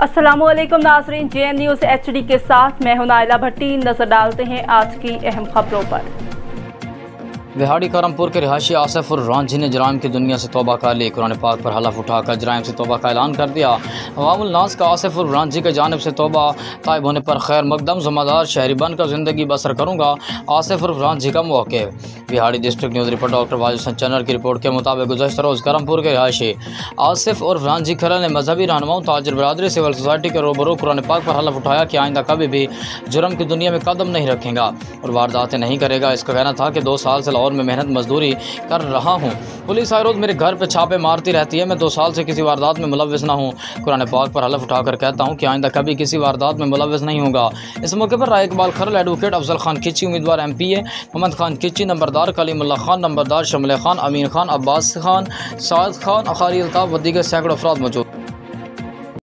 अस्सलामुअलैकुम नाज़रीन, JN news HD के साथ मैं हूं नाइला भट्टी। नजर डालते हैं आज की अहम खबरों पर। विहाड़ी करमपुर के रिहायशी आसिफ उर रांझी ने जराइम की दुनिया से तौबा कर ली। कुरान पाक पर हलफ उठाकर जराइम से तौबा का ऐलान कर दिया। अवामुल नास का आसिफ उर रांझी की जानिब से तौबा, ताइब होने पर खैर मकदम ज़िम्मेदार शहरी बनकर ज़िंदगी बसर करूँगा। आसिफ उर रांझी का मौक़िफ़। बिहाड़ी district news reporter doctor Wajid Hassan चन्नर की रिपोर्ट के मुताबिक गुज़श्ता रोज़ करमपुर के रिहायशी आसिफ उर रांझी खरल ने मजहबी रहनुमाओं, ताजिर बरादरी, सिविल सोसाइटी के रूबरू कुरान पाक पर हलफ उठाया कि आइंदा कभी भी जुर्म की दुनिया में कदम नहीं रखेगा और वारदातें नहीं करेगा। इसका कहना था कि 2 साल से लाहौर में मेहनत मजदूरी कर रहा हूँ। पुलिस हर रोज़ मेरे घर पे छापे मारती रहती है। मैं 2 साल से किसी वारदात में मुलव्विस ना हूँ। कुरान पाक पर हलफ उठाकर कहता हूँ कि आइंदा कभी किसी वारदात में मुलव्विस नहीं होगा। इस मौके पर राय इकबाल खरल, एडवोकेट अफजल खान किची, उम्मीदवार MPA मोहम्मद खान किची, नंबरदार कलीमुल्लाह खान, नंबरदार शमले खान, अमीन खान, अब्बास खान, साद खान, अखारी अल्ताफ व दीगर सैकड़ों अफराद मौजूद।